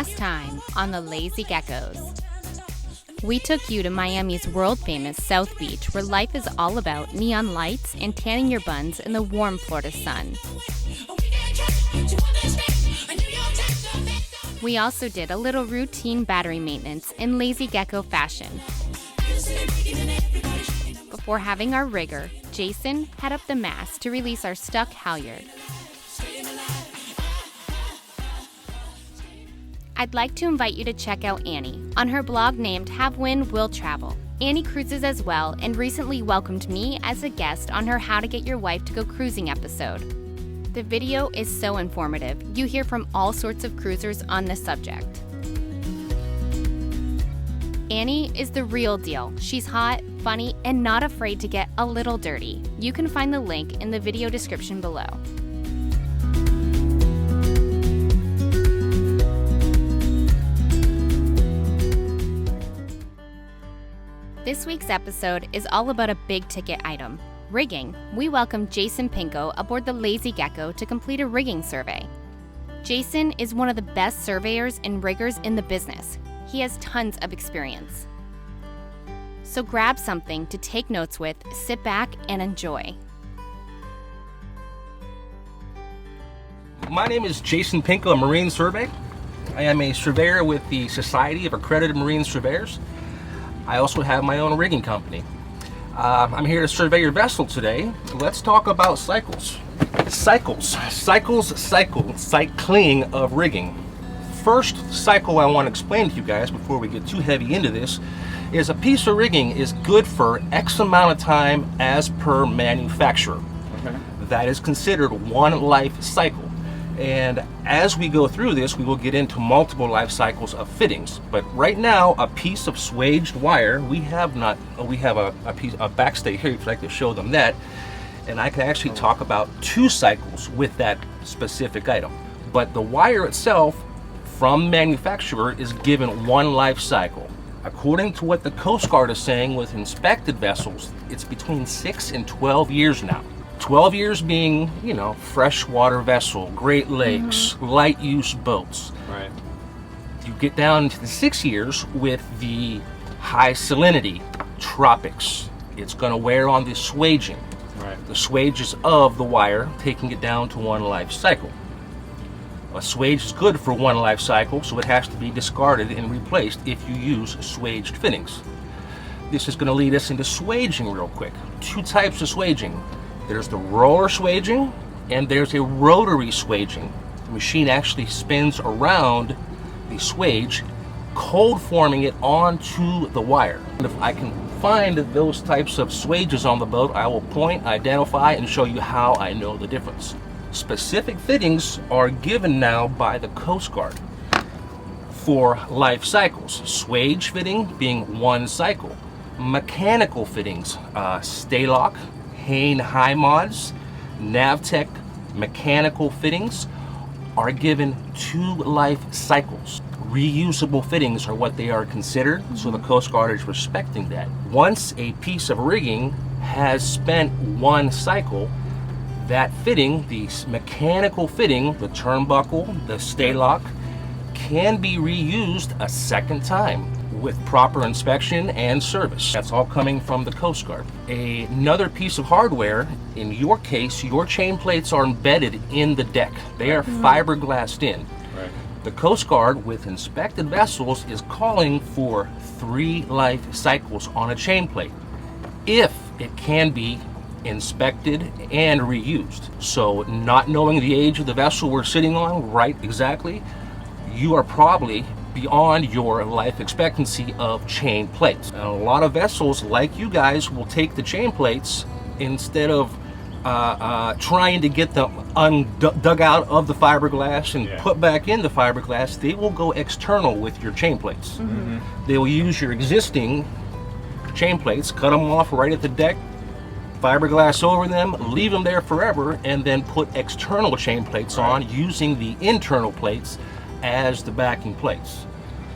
last time on the Lazy Geckos. We took you to Miami's world-famous South Beach, where life is all about neon lights and tanning your buns in the warm Florida sun. We also did a little routine battery maintenance in Lazy Gecko fashion. Before having our rigger, Jason head up the mast to release our stuck halyard. I'd like to invite you to check out Annie on her blog named Have Wind Will Travel. Annie cruises as well and recently welcomed me as a guest on her How to Get Your Wife to Go Cruising episode. The video is so informative. You hear from all sorts of cruisers on this subject. Annie is the real deal. She's hot, funny, and not afraid to get a little dirty. You can find the link in the video description below. This week's episode is all about a big-ticket item, rigging. We welcome Jason Pinko aboard the Lazy Gecko to complete a rigging survey. Jason is one of the best surveyors and riggers in the business. He has tons of experience. So grab something to take notes with, sit back, and enjoy. My name is Jason Pinko, a Marine Survey. I am a surveyor with the Society of Accredited Marine Surveyors. I also have my own rigging company. I'm here to survey your vessel today. Let's talk about cycles. Cycling of rigging. First cycle I want to explain to you guys before we get too heavy into this is a piece of rigging is good for X amount of time as per manufacturer. Okay. That is considered one life cycle. And as we go through this, we will get into multiple life cycles of fittings. But right now, a piece of swaged wire, we have a backstay here if you'd like to show them that. And I can actually talk about 2 cycles with that specific item. But the wire itself from manufacturer is given 1 life cycle. According to what the Coast Guard is saying with inspected vessels, it's between 6 and 12 years now. 12 years being, freshwater vessel, Great Lakes, light use boats. Right. You get down into the 6 years with the high salinity, tropics. It's going to wear on the swaging. Right. The swages of the wire, taking it down to 1 life cycle. A swage is good for 1 life cycle, so it has to be discarded and replaced if you use swaged fittings. This is going to lead us into swaging real quick. 2 types of swaging. There's the roller swaging and there's a rotary swaging. The machine actually spins around the swage, cold forming it onto the wire. And if I can find those types of swages on the boat, I will point, identify, and show you how I know the difference. Specific fittings are given now by the Coast Guard for life cycles. Swage fitting being 1 cycle. Mechanical fittings, Staylock, Hain High Mods, Navtech mechanical fittings are given 2 life cycles. Reusable fittings are what they are considered, so the Coast Guard is respecting that. Once a piece of rigging has spent 1 cycle, that fitting, the mechanical fitting, the turnbuckle, the Staylock, can be reused a second time with proper inspection and service. That's all coming from the Coast Guard. Another piece of hardware, in your case, your chain plates are embedded in the deck. They are fiberglassed in. Right. The Coast Guard, with inspected vessels, is calling for 3 life cycles on a chain plate, if it can be inspected and reused. So not knowing the age of the vessel we're sitting on, right, exactly, you are probably beyond your life expectancy of chain plates. And a lot of vessels, like you guys, will take the chain plates instead of trying to get them dug out of the fiberglass and put back in the fiberglass. They will go external with your chain plates. They will use your existing chain plates, cut them off right at the deck, fiberglass over them, leave them there forever, and then put external chain plates on using the internal plates as the backing plates.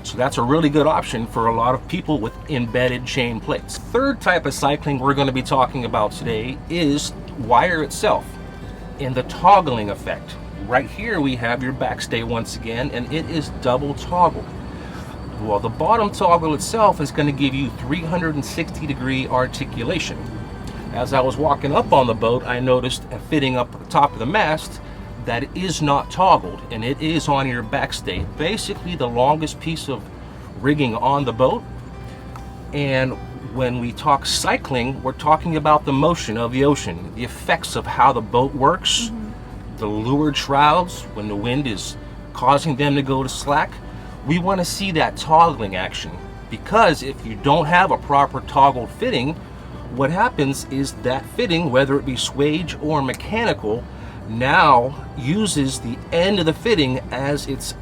So that's a really good option for a lot of people with embedded chain plates. Third type of cycling we're going to be talking about today is wire itself and the toggling effect. Right here we have your backstay once again, and it is double toggled. Well, the bottom toggle itself is going to give you 360-degree articulation. As I was walking up on the boat, I noticed fitting up at the top of the mast that it is not toggled, and it is on your backstay, basically the longest piece of rigging on the boat. And when we talk cycling, we're talking about the motion of the ocean, the effects of how the boat works, the leeward shrouds, when the wind is causing them to go to slack. We want to see that toggling action, because if you don't have a proper toggled fitting, what happens is that fitting, whether it be swage or mechanical, now uses the end of the fitting as its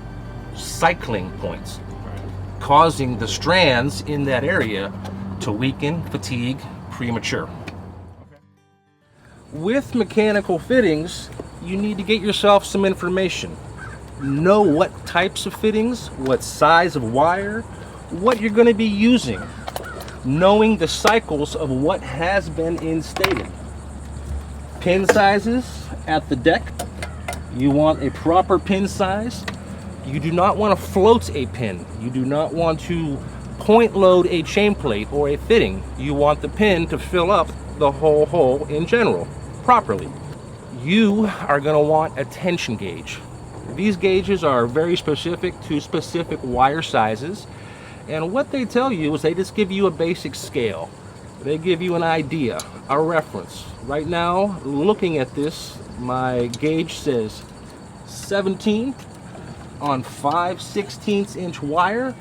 cycling points, causing the strands in that area to weaken, fatigue, premature. With mechanical fittings, you need to get yourself some information. Know what types of fittings, what size of wire, what you're going to be using. Knowing the cycles of what has been instated. Pin sizes at the deck. You want a proper pin size. You do not want to float a pin. You do not want to point load a chain plate or a fitting. You want the pin to fill up the whole hole in general properly. You are going to want a tension gauge. These gauges are very specific to specific wire sizes, and what they tell you is they just give you a basic scale. They give you an idea, a reference. Right now, looking at this, my gauge says 17 on 5/16 inch wire,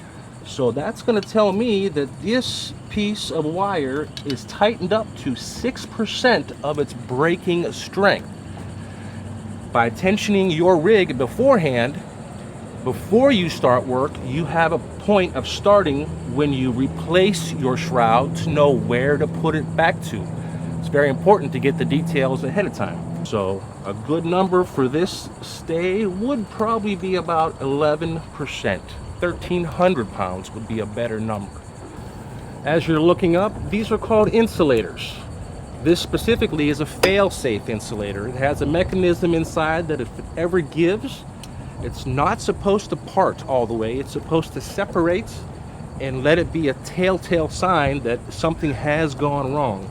so that's going to tell me that this piece of wire is tightened up to 6% of its breaking strength. By tensioning your rig beforehand, before you start work, you have a point of starting when you replace your shroud to know where to put it back to. It's very important to get the details ahead of time. So a good number for this stay would probably be about 11%. 1,300 pounds would be a better number. As you're looking up, these are called insulators. This specifically is a fail-safe insulator. It has a mechanism inside that if it ever gives, it's not supposed to part all the way. It's supposed to separate and let it be a telltale sign that something has gone wrong.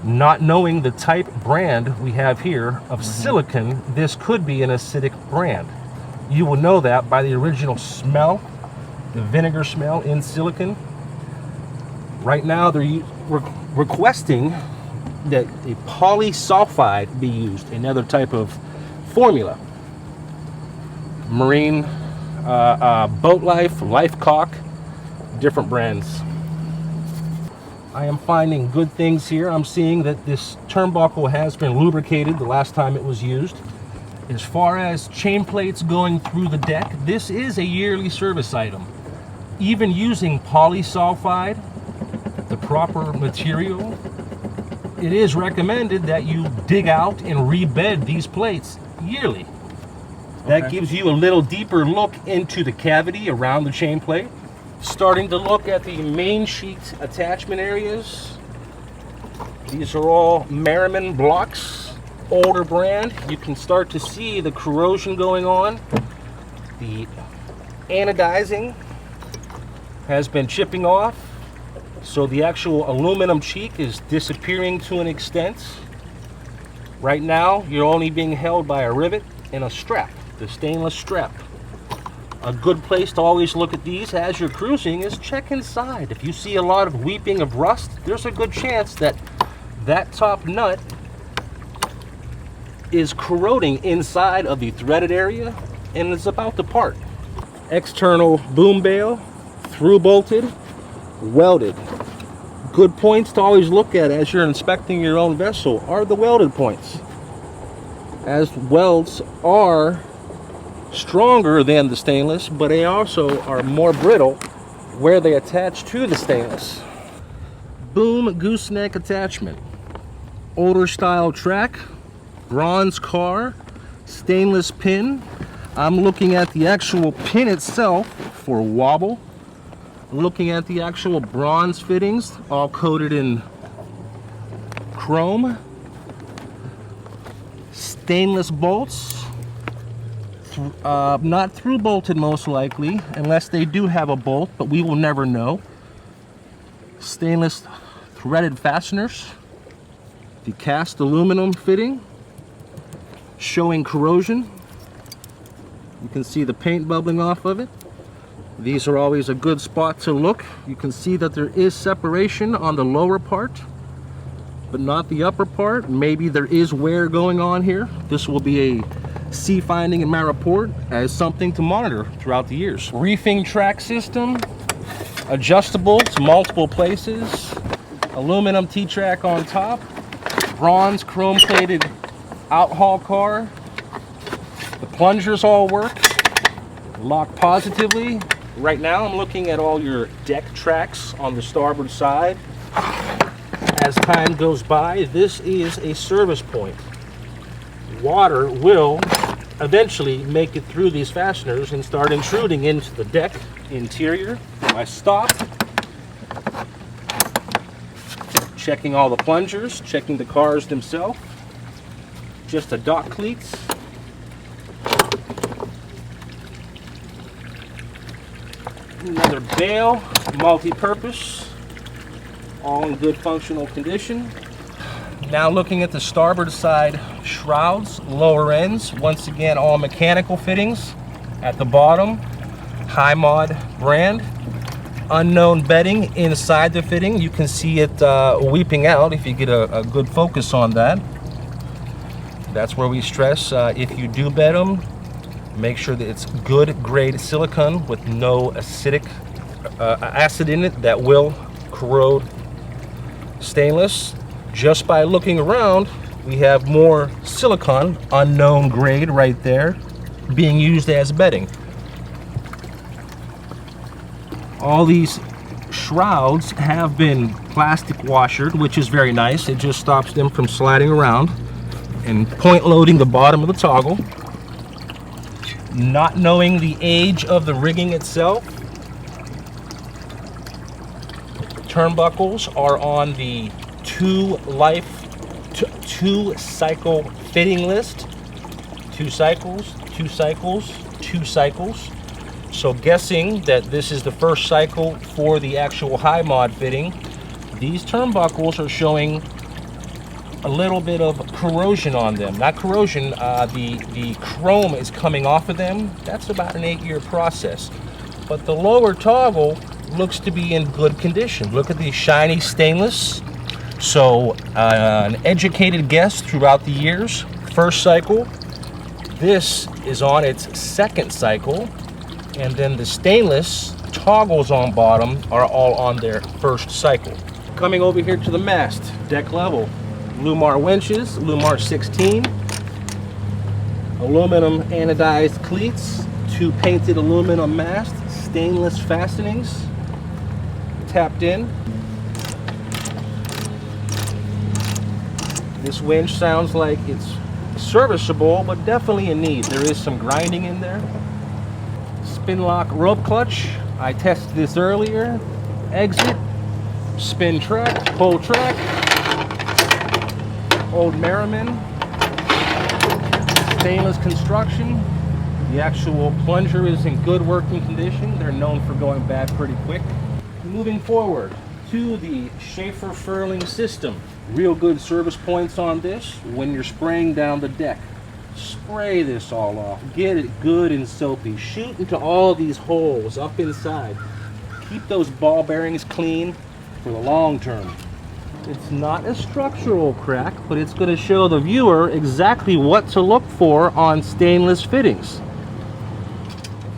Not knowing the type brand we have here of silicone, this could be an acidic brand. You will know that by the original smell, the vinegar smell in silicone. Right now they're requesting that a polysulfide be used, another type of formula. Marine, Boat Life, Life Caulk, different brands. I am finding good things here. I'm seeing that this turnbuckle has been lubricated the last time it was used. As far as chain plates going through the deck, this is a yearly service item. Even using polysulfide, the proper material, it is recommended that you dig out and rebed these plates yearly. That gives you a little deeper look into the cavity around the chain plate. Starting to look at the main sheet attachment areas. These are all Merriman blocks, older brand. You can start to see the corrosion going on. The anodizing has been chipping off, so the actual aluminum cheek is disappearing to an extent. Right now, you're only being held by a rivet and a strap, the stainless strap. A good place to always look at these as you're cruising is check inside. If you see a lot of weeping of rust, there's a good chance that that top nut is corroding inside of the threaded area and is about to part. External boom bail, through bolted, welded. Good points to always look at as you're inspecting your own vessel are the welded points, as welds are stronger than the stainless, but they also are more brittle where they attach to the stainless. Boom gooseneck attachment, older style track, bronze car, stainless pin. I'm looking at the actual pin itself for wobble. Looking at the actual bronze fittings, all coated in chrome. Stainless bolts, not through bolted most likely, unless they do have a bolt, but we will never know. Stainless threaded fasteners. The cast aluminum fitting, showing corrosion. You can see the paint bubbling off of it. These are always a good spot to look. You can see that there is separation on the lower part, but not the upper part. Maybe there is wear going on here. This will be a C finding in my report as something to monitor throughout the years. Reefing track system, adjustable to multiple places. Aluminum T-track on top. Bronze chrome plated outhaul car. The plungers all work. Lock positively. Right now I'm looking at all your deck tracks on the starboard side. As time goes by, this is a service point. Water will eventually make it through these fasteners and start intruding into the deck interior. I stop, checking all the plungers, checking the cars themselves, just the dock cleats. Another bail, multi-purpose, all in good functional condition. Now looking at the starboard side shrouds, lower ends, once again all mechanical fittings. At the bottom, High Mod brand. Unknown bedding inside the fitting. You can see it weeping out if you get a good focus on that. That's where we stress, if you do bed them, make sure that it's good grade silicone with no acidic acid in it that will corrode stainless. Just by looking around, we have more silicone, unknown grade right there, being used as bedding. All these shrouds have been plastic washered, which is very nice. It just stops them from sliding around and point loading the bottom of the toggle. Not knowing the age of the rigging itself, turnbuckles are on the two cycle fitting list. 2 cycles, 2 cycles, 2 cycles. So guessing that this is the first cycle for the actual high mod fitting, these turnbuckles are showing a little bit of corrosion on them. Not corrosion, the chrome is coming off of them. That's about an 8-year process. But the lower toggle looks to be in good condition. Look at the shiny stainless. So an educated guess throughout the years. First cycle, this is on its second cycle, and then the stainless toggles on bottom are all on their first cycle. Coming over here to the mast, deck level, Lumar winches, Lumar 16, aluminum anodized cleats, 2 painted aluminum masts, stainless fastenings, tapped in. This winch sounds like it's serviceable, but definitely in need. There is some grinding in there. Spin lock rope clutch. I tested this earlier. Exit, spin track, pull track. Old Merriman. Stainless construction. The actual plunger is in good working condition. They're known for going bad pretty quick. Moving forward to the Schaefer furling system. Real good service points on this when you're spraying down the deck. Spray this all off. Get it good and soapy. Shoot into all these holes up inside. Keep those ball bearings clean for the long term. It's not a structural crack, but it's going to show the viewer exactly what to look for on stainless fittings.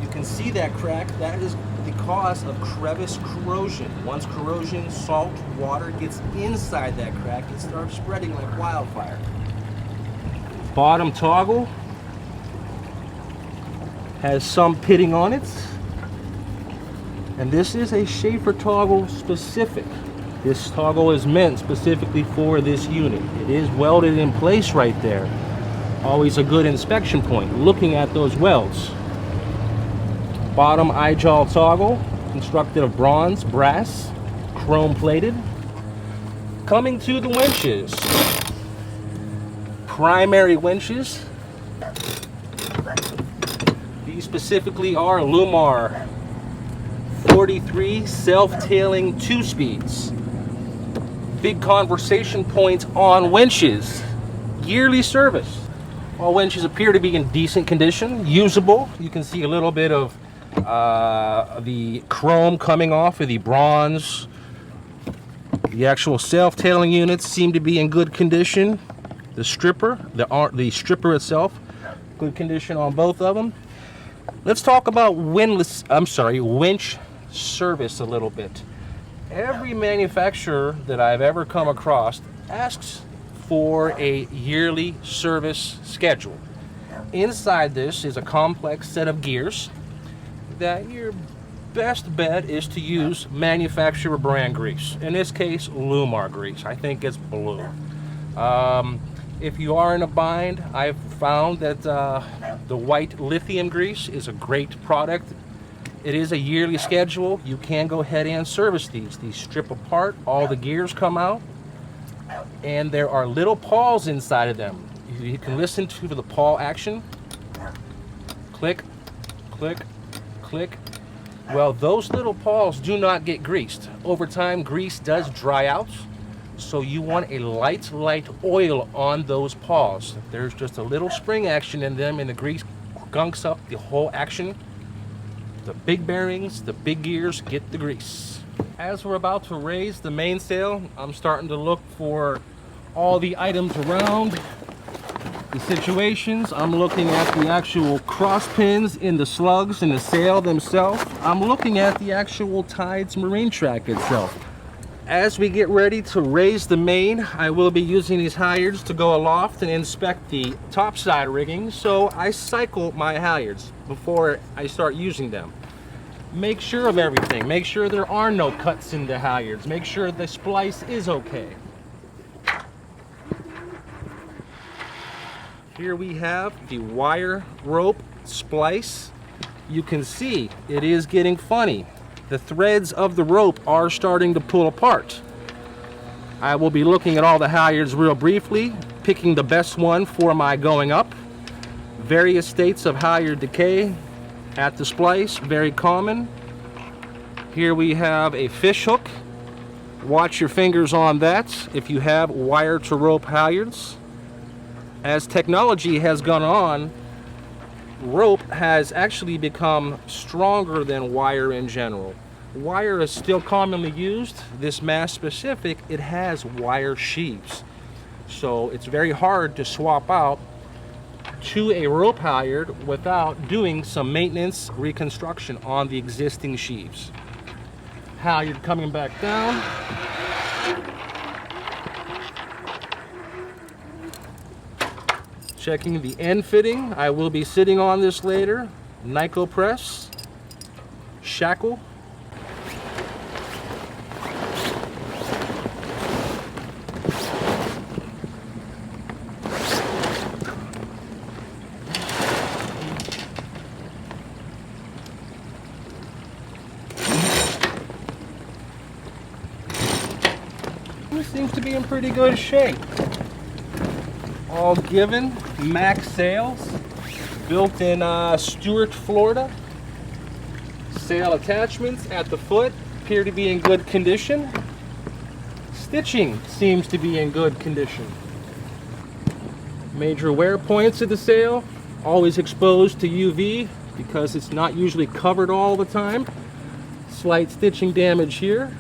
You can see that crack. That is the cause of crevice corrosion. Once corrosion, salt, water gets inside that crack, it starts spreading like wildfire. Bottom toggle has some pitting on it, and this is a Schaefer toggle specific. This toggle is meant specifically for this unit. It is welded in place right there. Always a good inspection point, looking at those welds. Bottom eye-jaw toggle, constructed of bronze, brass, chrome plated. Coming to the winches. Primary winches. These specifically are Lumar 43 self-tailing 2-speeds. Big conversation points on winches. Yearly service. All winches appear to be in decent condition, usable. You can see a little bit of the chrome coming off of the bronze. The actual self-tailing units seem to be in good condition. The stripper itself, good condition on both of them. Let's talk about winch service a little bit. Every manufacturer that I've ever come across asks for a yearly service schedule. Inside this is a complex set of gears that your best bet is to use manufacturer brand grease. In this case, Lumar grease. I think it's blue. If you are in a bind, I've found that the white lithium grease is a great product. It is a yearly schedule. You can go ahead and service these. These strip apart, all the gears come out, and there are little pawls inside of them. You can listen to the pawl action. Click, click, click. Well, those little pawls do not get greased. Over time, grease does dry out, so you want a light oil on those pawls. There's just a little spring action in them, and the grease gunks up the whole action. The big bearings, the big gears get the grease. As we're about to raise the mainsail, I'm starting to look for all the items around the situations. I'm looking at the actual cross pins in the slugs and the sail themselves. I'm looking at the actual Tides marine track itself. As we get ready to raise the main, I will be using these halyards to go aloft and inspect the topside rigging, so I cycle my halyards before I start using them. Make sure of everything. Make sure there are no cuts in the halyards. Make sure the splice is okay. Here we have the wire rope splice. You can see it is getting funny. The threads of the rope are starting to pull apart. I will be looking at all the halyards real briefly, picking the best one for my going up. Various states of halyard decay at the splice, very common. Here we have a fish hook. Watch your fingers on that if you have wire to rope halyards. As technology has gone on, rope has actually become stronger than wire in general. Wire is still commonly used. This mass specific, it has wire sheaves. So it's very hard to swap out to a rope halyard without doing some maintenance reconstruction on the existing sheaves. Halyard coming back down. Checking the end fitting. I will be sitting on this later. Nyko press. Shackle. This seems to be in pretty good shape. All given, Max sails, built in Stuart, Florida. Sail attachments at the foot appear to be in good condition. Stitching seems to be in good condition. Major wear points of the sail, always exposed to UV because it's not usually covered all the time. Slight stitching damage here.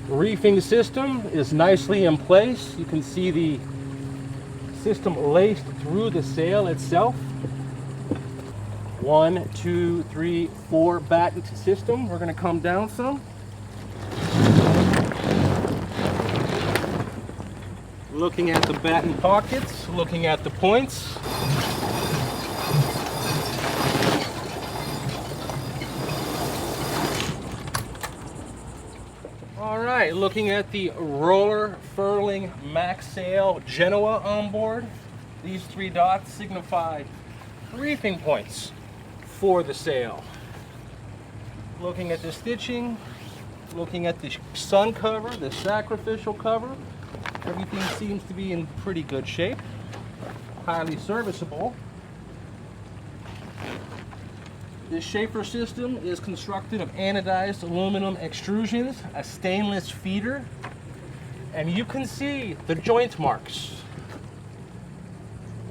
Reefing system is nicely in place. You can see the system laced through the sail itself. 1, 2, 3, 4 battened system. We're going to come down some. Looking at the batten pockets, looking at the points. Alright, looking at the roller furling max sail Genoa on board. These 3 dots signify reefing points for the sail. Looking at the stitching, looking at the sun cover, the sacrificial cover, everything seems to be in pretty good shape, highly serviceable. This Schaefer system is constructed of anodized aluminum extrusions, a stainless feeder, and you can see the joint marks.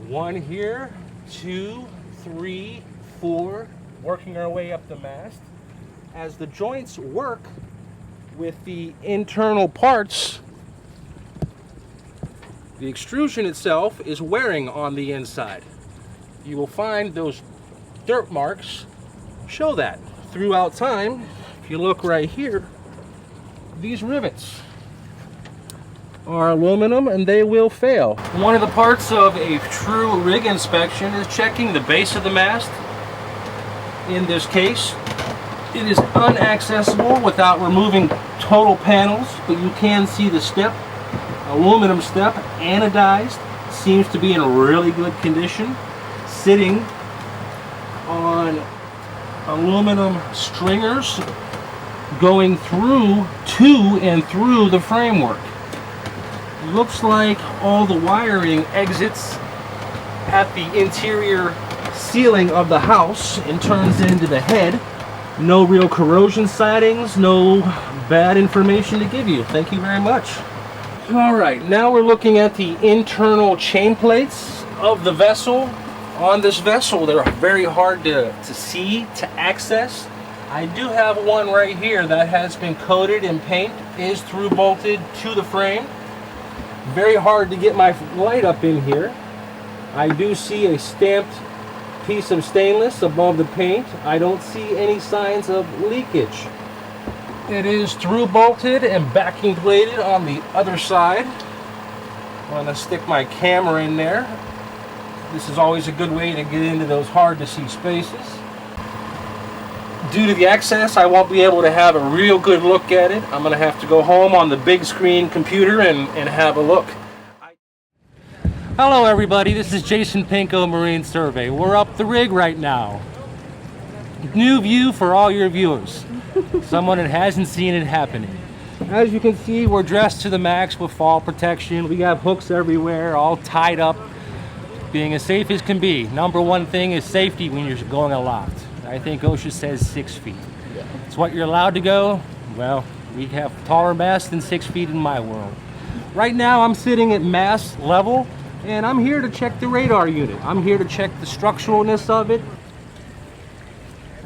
One here, 2, 3, 4, working our way up the mast. As the joints work with the internal parts, the extrusion itself is wearing on the inside. You will find those dirt marks show that throughout time. If you look right here, these rivets are aluminum and they will fail. One of the parts of a true rig inspection is checking the base of the mast. In this case, it is unaccessible without removing total panels, but you can see the step, aluminum step, anodized, seems to be in really good condition, sitting on aluminum stringers going through to and through the framework. Looks like all the wiring exits at the interior ceiling of the house and turns into the head. No real corrosion sightings, no bad information to give you. Thank you very much. All right, now we're looking at the internal chain plates of the vessel. On this vessel, they're very hard to see, to access. I do have one right here that has been coated in paint, is through bolted to the frame. Very hard to get my light up in here. I do see a stamped piece of stainless above the paint. I don't see any signs of leakage. It is through bolted and backing plated on the other side. I'm going to stick my camera in there. This is always a good way to get into those hard to see spaces. Due to the access, I won't be able to have a real good look at it. I'm going to have to go home on the big screen computer and have a look. Hello everybody, this is Jason Pinko, Marine Survey. We're up the rig right now. New view for all your viewers. Someone that hasn't seen it happening. As you can see, we're dressed to the max with fall protection. We have hooks everywhere, all tied up, being as safe as can be. Number one thing is safety when you're going aloft. I think OSHA says 6 feet. Yeah. It's what you're allowed to go. Well, we have taller masts than 6 feet in my world. Right now I'm sitting at mast level and I'm here to check the radar unit. I'm here to check the structuralness of it.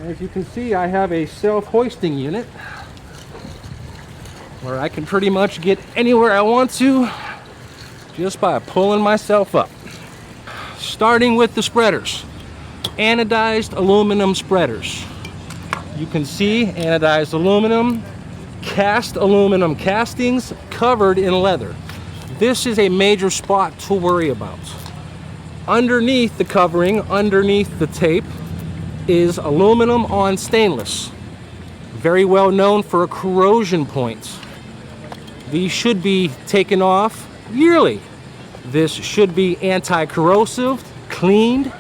As you can see, I have a self-hoisting unit where I can pretty much get anywhere I want to just by pulling myself up. Starting with the spreaders. Anodized aluminum spreaders. You can see anodized aluminum, cast aluminum castings covered in leather. This is a major spot to worry about. Underneath the covering, underneath the tape, is aluminum on stainless. Very well known for a corrosion point. These should be taken off yearly. This should be anti-corrosive, cleaned,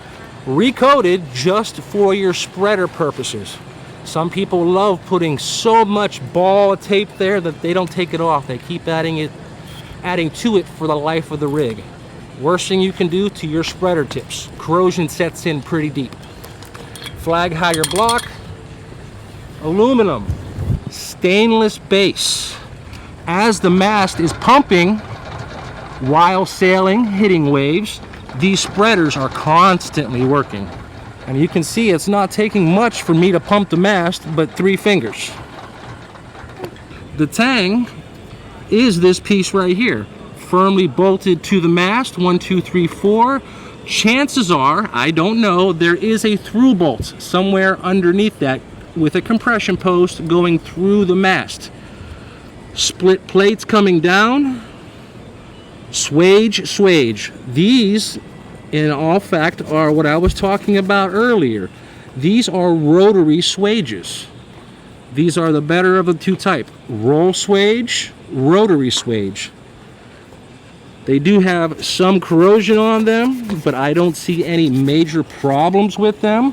recoated just for your spreader purposes. Some people love putting so much ball of tape there that they don't take it off. They keep adding to it for the life of the rig. Worst thing you can do to your spreader tips. Corrosion sets in pretty deep. Flag higher block, aluminum, stainless base. As the mast is pumping while sailing, hitting waves, these spreaders are constantly working. And you can see it's not taking much for me to pump the mast, but 3 fingers. The tang is this piece right here, firmly bolted to the mast, 1, 2, 3, 4. Chances are, I don't know, there is a through bolt somewhere underneath that with a compression post going through the mast. Split plates coming down. Swage. These, in all fact, are what I was talking about earlier. These are rotary swages. These are the better of the two type. Roll swage, rotary swage. They do have some corrosion on them, but I don't see any major problems with them.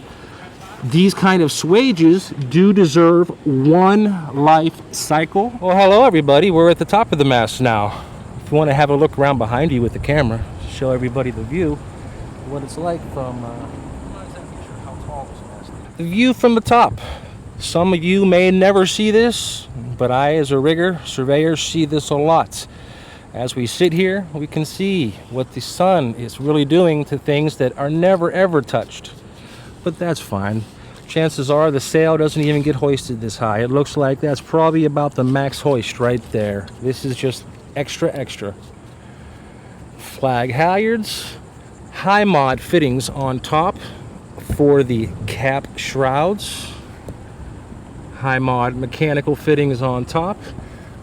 These kind of swages do deserve 1 life cycle. Well, hello everybody. We're at the top of the mast now. If you want to have a look around behind you with the camera, show everybody the view, what it's like from, I'm not exactly sure how tall this mast is. the view from the top. Some of you may never see this, but I, as a rigger, surveyor, see this a lot. As we sit here, we can see what the sun is really doing to things that are never ever touched. But that's fine. Chances are the sail doesn't even get hoisted this high. It looks like that's probably about the max hoist right there. This is just extra. Flag halyards, high mod fittings on top for the cap shrouds. High mod mechanical fittings on top.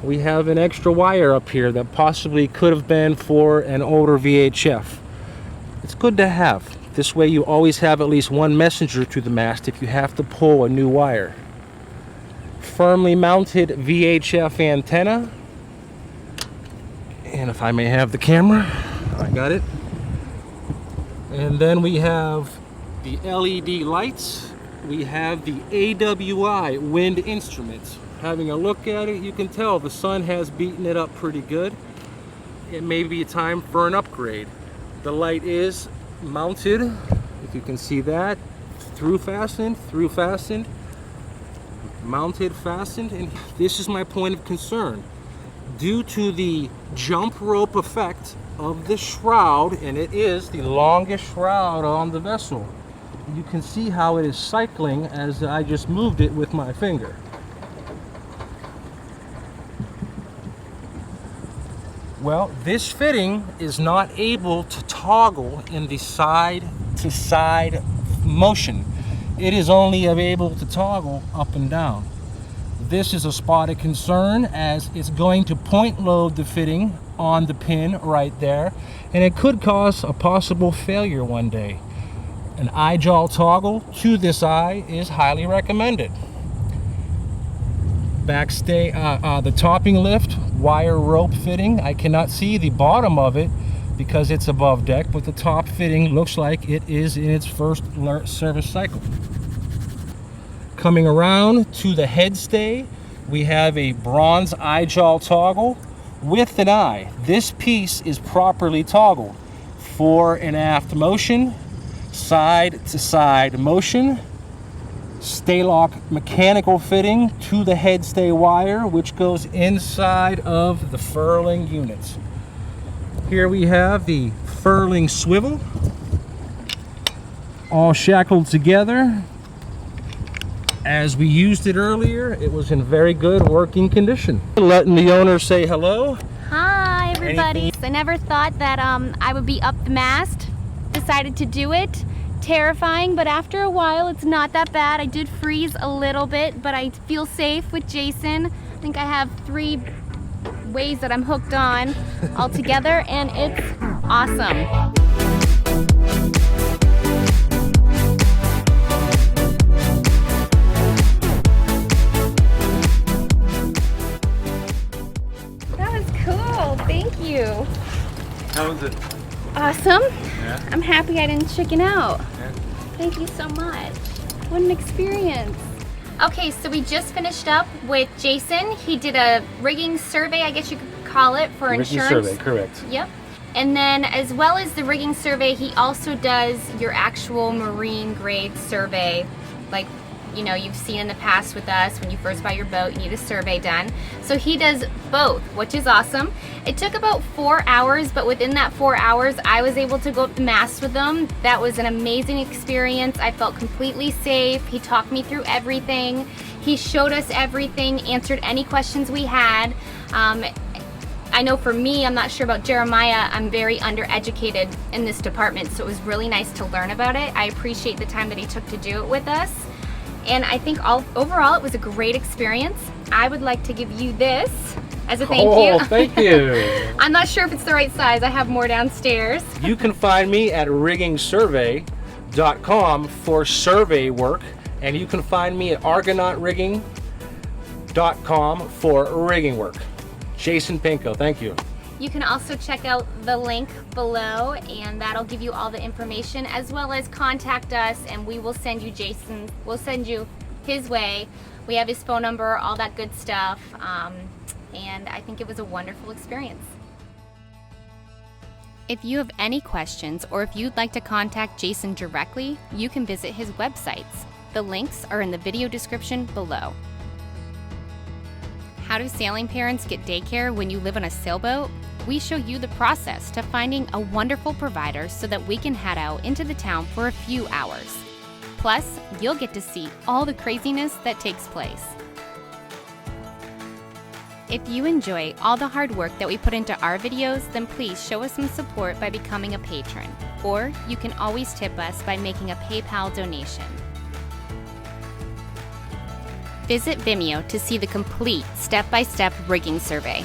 We have an extra wire up here that possibly could have been for an older VHF. It's good to have. This way you always have at least one messenger to the mast if you have to pull a new wire. Firmly mounted VHF antenna. And if I may have the camera, I got it. And then we have the LED lights. We have the AWI wind instruments. Having a look at it, you can tell the sun has beaten it up pretty good. It may be time for an upgrade. The light is mounted, if you can see that, through fastened, mounted, fastened, and this is my point of concern. Due to the jump rope effect of the shroud, and it is the longest shroud on the vessel, you can see how it is cycling as I just moved it with my finger. Well, this fitting is not able to toggle in the side-to-side motion. It is only able to toggle up and down. This is a spot of concern as it's going to point load the fitting on the pin right there, and it could cause a possible failure one day. An eye-jaw toggle to this eye is highly recommended. Backstay, the topping lift, wire rope fitting. I cannot see the bottom of it because it's above deck, but the top fitting looks like it is in its first service cycle. Coming around to the head stay, we have a bronze eye-jaw toggle with an eye. This piece is properly toggled. Fore and aft motion, side to side motion, stay-lock mechanical fitting to the head stay wire, which goes inside of the furling units. Here we have the furling swivel, all shackled together. As we used it earlier, it was in very good working condition. Letting the owner say hello. Hi, everybody. I never thought that I would be up the mast. Decided to do it. Terrifying, but after a while it's not that bad. I did freeze a little bit, but I feel safe with Jason. I think I have 3 ways that I'm hooked on all together, and it's awesome. That was cool. Thank you. How was it? Awesome. Yeah. I'm happy I didn't chicken out. Yeah. Thank you so much. What an experience. Okay, so we just finished up with Jason. He did a rigging survey, I guess you could call it, for insurance. Rigging survey, correct. Yep. And then as well as the rigging survey, he also does your actual marine grade survey, like, you know, you've seen in the past with us when you first buy your boat, you need a survey done. So he does both, which is awesome. It took about 4 hours, but within that 4 hours, I was able to go up the mast with him. That was an amazing experience. I felt completely safe. He talked me through everything. He showed us everything, answered any questions we had. I know for me, I'm not sure about Jeremiah, I'm very undereducated in this department, so it was really nice to learn about it. I appreciate the time that he took to do it with us. And I think overall it was a great experience. I would like to give you this as a thank you. Oh, thank you. I'm not sure if it's the right size. I have more downstairs. You can find me at riggingsurvey.com for survey work, and you can find me at argonautrigging.com for rigging work. Jason Pinko, thank you. You can also check out the link below, and that'll give you all the information, as well as contact us, and we will send you Jason. We'll send you his way. We have his phone number, all that good stuff, and I think it was a wonderful experience. If you have any questions, or if you'd like to contact Jason directly, you can visit his websites, The links are in the video description below. How do sailing parents get daycare when you live on a sailboat? We show you the process to finding a wonderful provider so that we can head out into the town for a few hours. Plus, you'll get to see all the craziness that takes place. If you enjoy all the hard work that we put into our videos, then please show us some support by becoming a patron. Or you can always tip us by making a PayPal donation. Visit Vimeo to see the complete step-by-step rigging survey.